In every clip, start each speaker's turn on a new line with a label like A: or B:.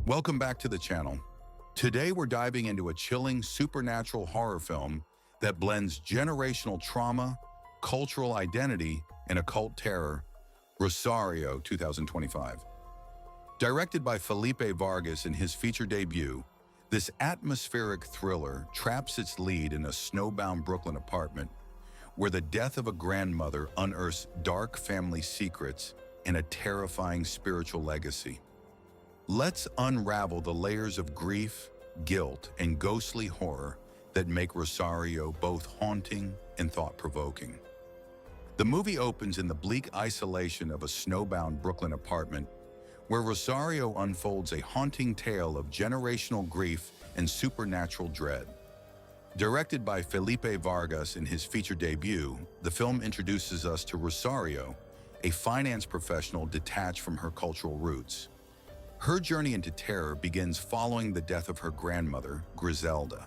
A: Welcome back to the channel. Today we're diving into a chilling supernatural horror film that blends generational trauma, cultural identity, and occult terror, Rosario 2025. Directed by Felipe Vargas in his feature debut, this atmospheric thriller traps its lead in a snowbound Brooklyn apartment where the death of a grandmother unearths dark family secrets and a terrifying spiritual legacy. Let's unravel the layers of grief, guilt, and ghostly horror that make Rosario both haunting and thought-provoking. The movie opens in the bleak isolation of a snowbound Brooklyn apartment where Rosario unfolds a haunting tale of generational grief and supernatural dread. Directed by Felipe Vargas in his feature debut, the film introduces us to Rosario, a finance professional detached from her cultural roots. Her journey into terror begins following the death of her grandmother, Griselda,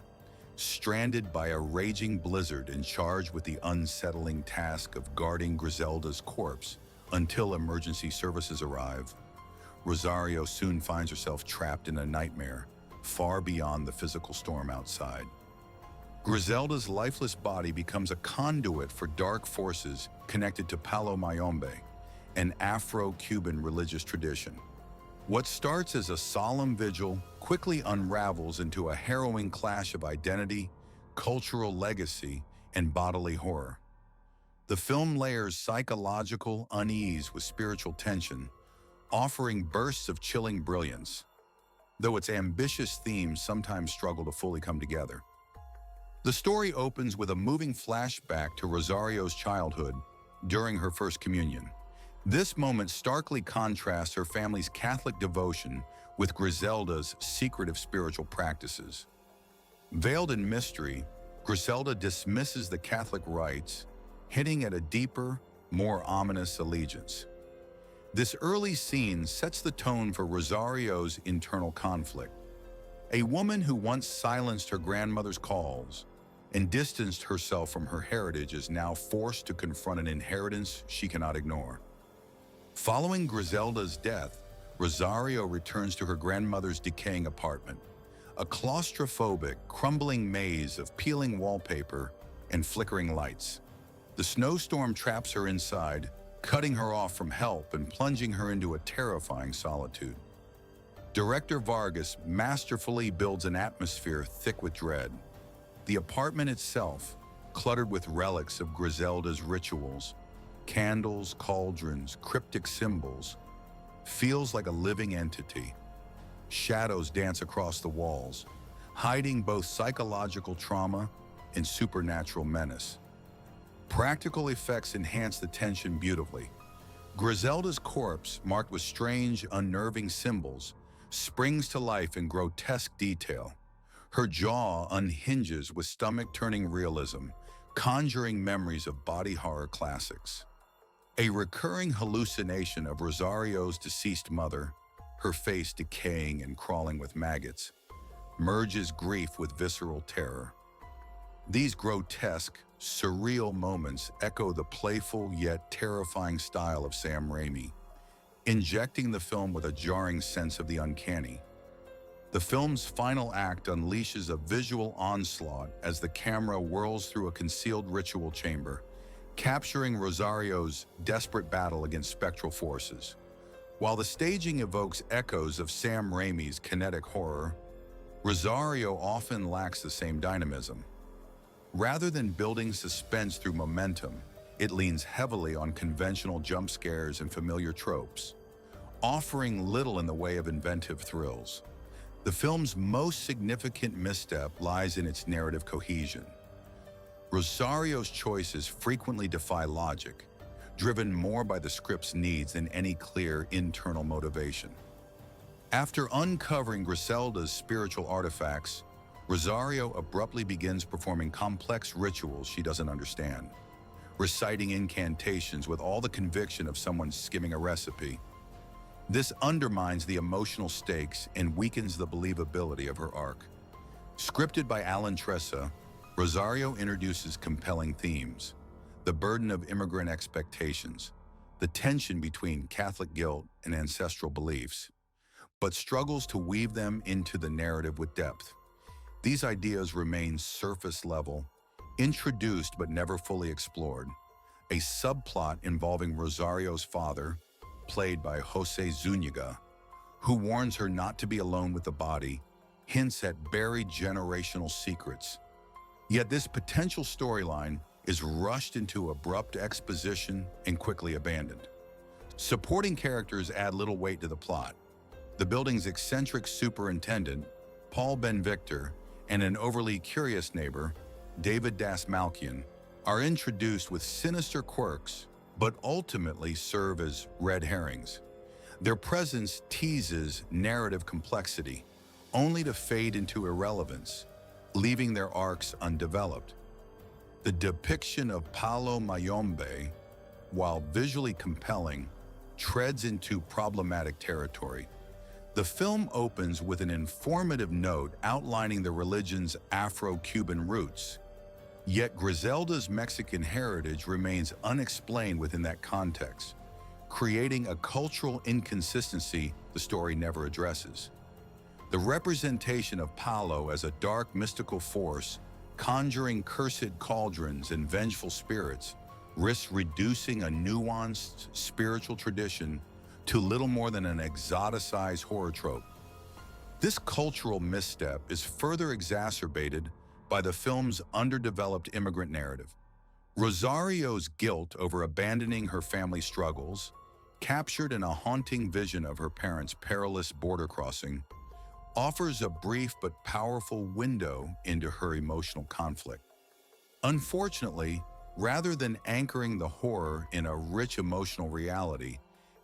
A: stranded by a raging blizzard and charged with the unsettling task of guarding Griselda's corpse until emergency services arrive. Rosario soon finds herself trapped in a nightmare, far beyond the physical storm outside. Griselda's lifeless body becomes a conduit for dark forces connected to Palo Mayombe, an Afro-Cuban religious tradition. What starts as a solemn vigil quickly unravels into a harrowing clash of identity, cultural legacy, and bodily horror. The film layers psychological unease with spiritual tension, offering bursts of chilling brilliance, though its ambitious themes sometimes struggle to fully come together. The story opens with a moving flashback to Rosario's childhood during her first communion. This moment starkly contrasts her family's Catholic devotion with Griselda's secretive spiritual practices. Veiled in mystery, Griselda dismisses the Catholic rites, hinting at a deeper, more ominous allegiance. This early scene sets the tone for Rosario's internal conflict. A woman who once silenced her grandmother's calls and distanced herself from her heritage is now forced to confront an inheritance she cannot ignore. Following Griselda's death, Rosario returns to her grandmother's decaying apartment, a claustrophobic, crumbling maze of peeling wallpaper and flickering lights. The snowstorm traps her inside, cutting her off from help and plunging her into a terrifying solitude. Director Vargas masterfully builds an atmosphere thick with dread. The apartment itself, cluttered with relics of Griselda's rituals, candles, cauldrons, cryptic symbols, feels like a living entity. Shadows dance across the walls, hiding both psychological trauma and supernatural menace. Practical effects enhance the tension beautifully. Griselda's corpse, marked with strange, unnerving symbols, springs to life in grotesque detail. Her jaw unhinges with stomach-turning realism, conjuring memories of body horror classics. A recurring hallucination of Rosario's deceased mother, her face decaying and crawling with maggots, merges grief with visceral terror. These grotesque, surreal moments echo the playful yet terrifying style of Sam Raimi, injecting the film with a jarring sense of the uncanny. The film's final act unleashes a visual onslaught as the camera whirls through a concealed ritual chamber, capturing Rosario's desperate battle against spectral forces. While the staging evokes echoes of Sam Raimi's kinetic horror, Rosario often lacks the same dynamism. Rather than building suspense through momentum, it leans heavily on conventional jump scares and familiar tropes, offering little in the way of inventive thrills. The film's most significant misstep lies in its narrative cohesion. Rosario's choices frequently defy logic, driven more by the script's needs than any clear internal motivation. After uncovering Griselda's spiritual artifacts, Rosario abruptly begins performing complex rituals she doesn't understand, reciting incantations with all the conviction of someone skimming a recipe. This undermines the emotional stakes and weakens the believability of her arc. Scripted by Alan Tressa, Rosario introduces compelling themes: the burden of immigrant expectations, the tension between Catholic guilt and ancestral beliefs. but struggles to weave them into the narrative with depth. These ideas remain surface level, introduced but never fully explored. A subplot involving Rosario's father, played by Jose Zuniga, who warns her not to be alone with the body, hints at buried generational secrets. Yet this potential storyline is rushed into abrupt exposition and quickly abandoned. Supporting characters add little weight to the plot. The building's eccentric superintendent, Paul Ben-Victor, and an overly curious neighbor, David Dasmalkian, are introduced with sinister quirks, but ultimately serve as red herrings. Their presence teases narrative complexity, only to fade into irrelevance, leaving their arcs undeveloped. The depiction of Palo Mayombe, while visually compelling, treads into problematic territory. The film opens with an informative note outlining the religion's Afro-Cuban roots, yet Griselda's Mexican heritage remains unexplained within that context, creating a cultural inconsistency the story never addresses. The representation of Palo as a dark mystical force, conjuring cursed cauldrons and vengeful spirits, risks reducing a nuanced spiritual tradition to little more than an exoticized horror trope. This cultural misstep is further exacerbated by the film's underdeveloped immigrant narrative. Rosario's guilt over abandoning her family struggles, captured in a haunting vision of her parents' perilous border crossing, offers a brief but powerful window into her emotional conflict. Unfortunately, rather than anchoring the horror in a rich emotional reality,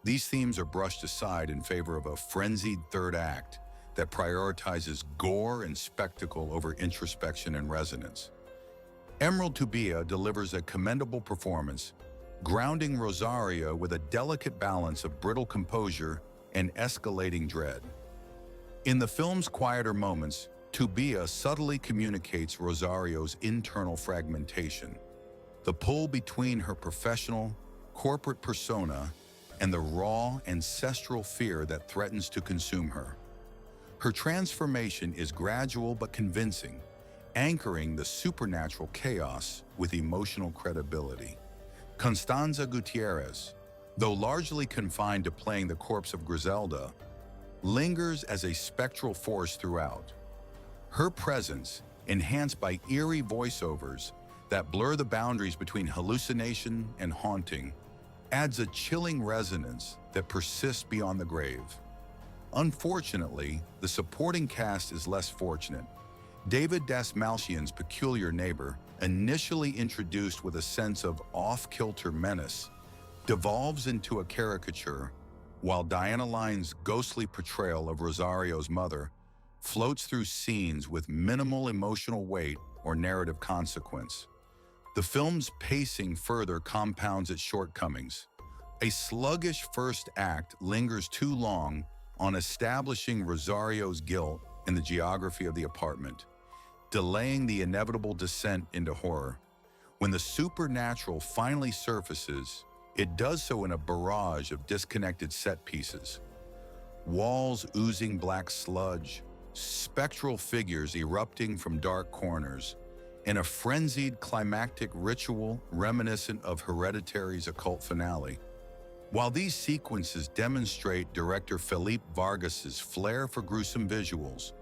A: these themes are brushed aside in favor of a frenzied third act that prioritizes gore and spectacle over introspection and resonance. Emerald Tubia delivers a commendable performance, grounding Rosario with a delicate balance of brittle composure and escalating dread. In the film's quieter moments, Tubia subtly communicates Rosario's internal fragmentation, the pull between her professional, corporate persona and the raw, ancestral fear that threatens to consume her. Her transformation is gradual but convincing, anchoring the supernatural chaos with emotional credibility. Constanza Gutierrez, though largely confined to playing the corpse of Griselda, lingers as a spectral force throughout. Her presence, enhanced by eerie voiceovers that blur the boundaries between hallucination and haunting, adds a chilling resonance that persists beyond the grave. Unfortunately, the supporting cast is less fortunate. David Dasmalkian's peculiar neighbor, initially introduced with a sense of off-kilter menace, devolves into a caricature, while Diana Lyne's ghostly portrayal of Rosario's mother floats through scenes with minimal emotional weight or narrative consequence. The film's pacing further compounds its shortcomings. A sluggish first act lingers too long on establishing Rosario's guilt and the geography of the apartment, delaying the inevitable descent into horror. When the supernatural finally surfaces, it does so in a barrage of disconnected set pieces. Walls oozing black sludge, spectral figures erupting from dark corners, and a frenzied climactic ritual reminiscent of Hereditary's occult finale. While these sequences demonstrate director Felipe Vargas's flair for gruesome visuals,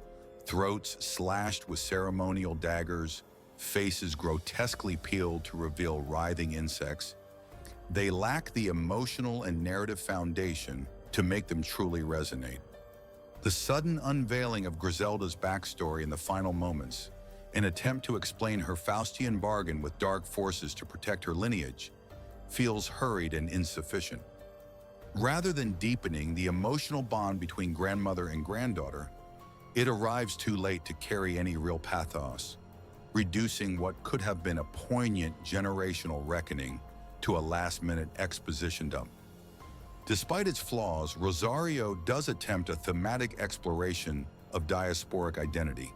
A: throats slashed with ceremonial daggers, faces grotesquely peeled to reveal writhing insects, they lack the emotional and narrative foundation to make them truly resonate. The sudden unveiling of Griselda's backstory in the final moments, an attempt to explain her Faustian bargain with dark forces to protect her lineage, feels hurried and insufficient. Rather than deepening the emotional bond between grandmother and granddaughter, it arrives too late to carry any real pathos, reducing what could have been a poignant generational reckoning to a last-minute exposition dump. Despite its flaws, Rosario does attempt a thematic exploration of diasporic identity.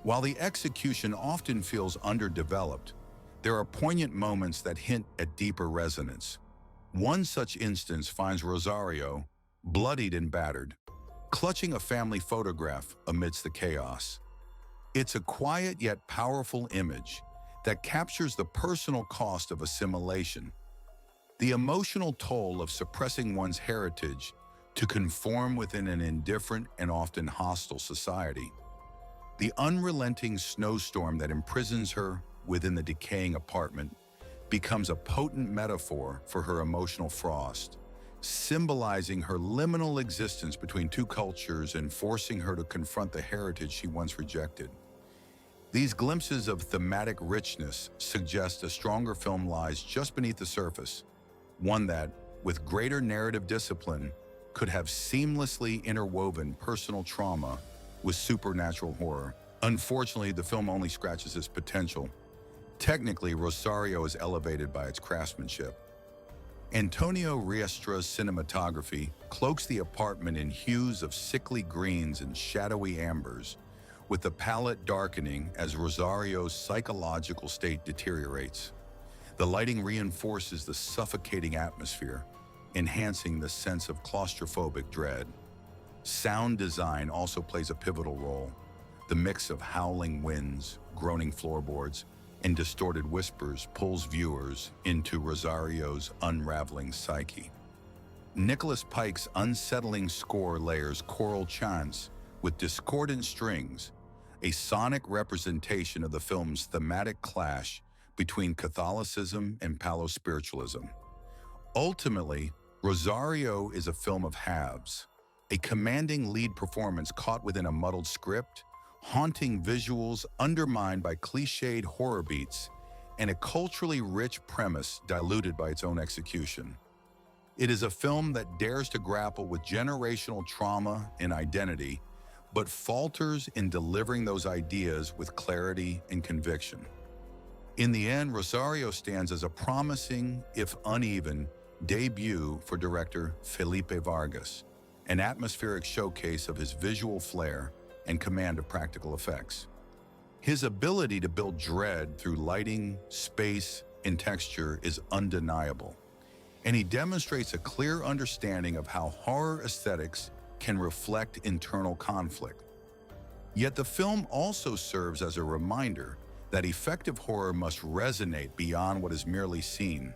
A: While the execution often feels underdeveloped, there are poignant moments that hint at deeper resonance. One such instance finds Rosario, bloodied and battered, clutching a family photograph amidst the chaos. It's a quiet yet powerful image that captures the personal cost of assimilation, the emotional toll of suppressing one's heritage to conform within an indifferent and often hostile society, the unrelenting snowstorm that imprisons her within the decaying apartment becomes a potent metaphor for her emotional frost, symbolizing her liminal existence between two cultures and forcing her to confront the heritage she once rejected. These glimpses of thematic richness suggest a stronger film lies just beneath the surface, one that, with greater narrative discipline, could have seamlessly interwoven personal trauma with supernatural horror. Unfortunately, the film only scratches its potential. Technically, Rosario is elevated by its craftsmanship. Antonio Riestra's cinematography cloaks the apartment in hues of sickly greens and shadowy ambers, with the palette darkening as Rosario's psychological state deteriorates. The lighting reinforces the suffocating atmosphere, enhancing the sense of claustrophobic dread. Sound design also plays a pivotal role. The mix of howling winds, groaning floorboards, and distorted whispers pulls viewers into Rosario's unraveling psyche. Nicholas Pike's unsettling score layers choral chants with discordant strings, a sonic representation of the film's thematic clash between Catholicism and Palo spiritualism. Ultimately, Rosario is a film of halves, a commanding lead performance caught within a muddled script, haunting visuals undermined by cliched horror beats, and a culturally rich premise diluted by its own execution. It is a film that dares to grapple with generational trauma and identity, but falters in delivering those ideas with clarity and conviction. In the end, Rosario stands as a promising, if uneven, debut for director Felipe Vargas, an atmospheric showcase of his visual flair and command of practical effects. His ability to build dread through lighting, space, and texture is undeniable, and he demonstrates a clear understanding of how horror aesthetics can reflect internal conflict. Yet the film also serves as a reminder that effective horror must resonate beyond what is merely seen.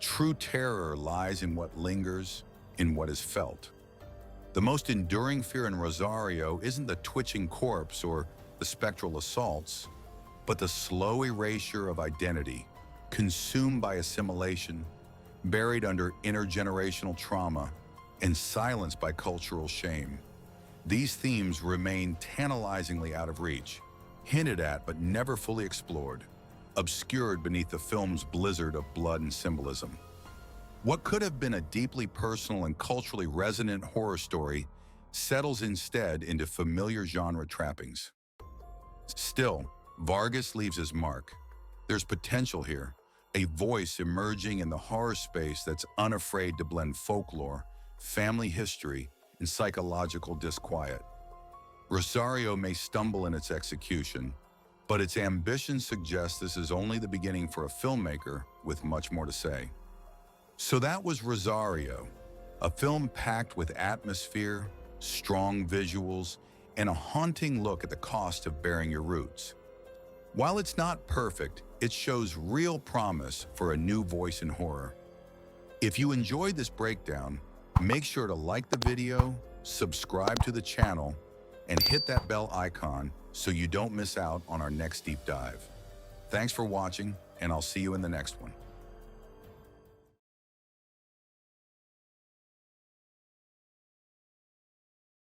A: True terror lies in what lingers, in what is felt. The most enduring fear in Rosario isn't the twitching corpse or the spectral assaults, but the slow erasure of identity, consumed by assimilation, buried under intergenerational trauma, and silenced by cultural shame. These themes remain tantalizingly out of reach, hinted at but never fully explored, obscured beneath the film's blizzard of blood and symbolism. What could have been a deeply personal and culturally resonant horror story settles instead into familiar genre trappings. Still, Vargas leaves his mark. There's potential here, a voice emerging in the horror space that's unafraid to blend folklore, family history, and psychological disquiet. Rosario may stumble in its execution, but its ambition suggests this is only the beginning for a filmmaker with much more to say. So that was Rosario, a film packed with atmosphere, strong visuals, and a haunting look at the cost of bearing your roots. While it's not perfect, it shows real promise for a new voice in horror. If you enjoyed this breakdown, make sure to like the video, subscribe to the channel, and hit that bell icon so you don't miss out on our next deep dive. Thanks for watching, and I'll see you in the next one.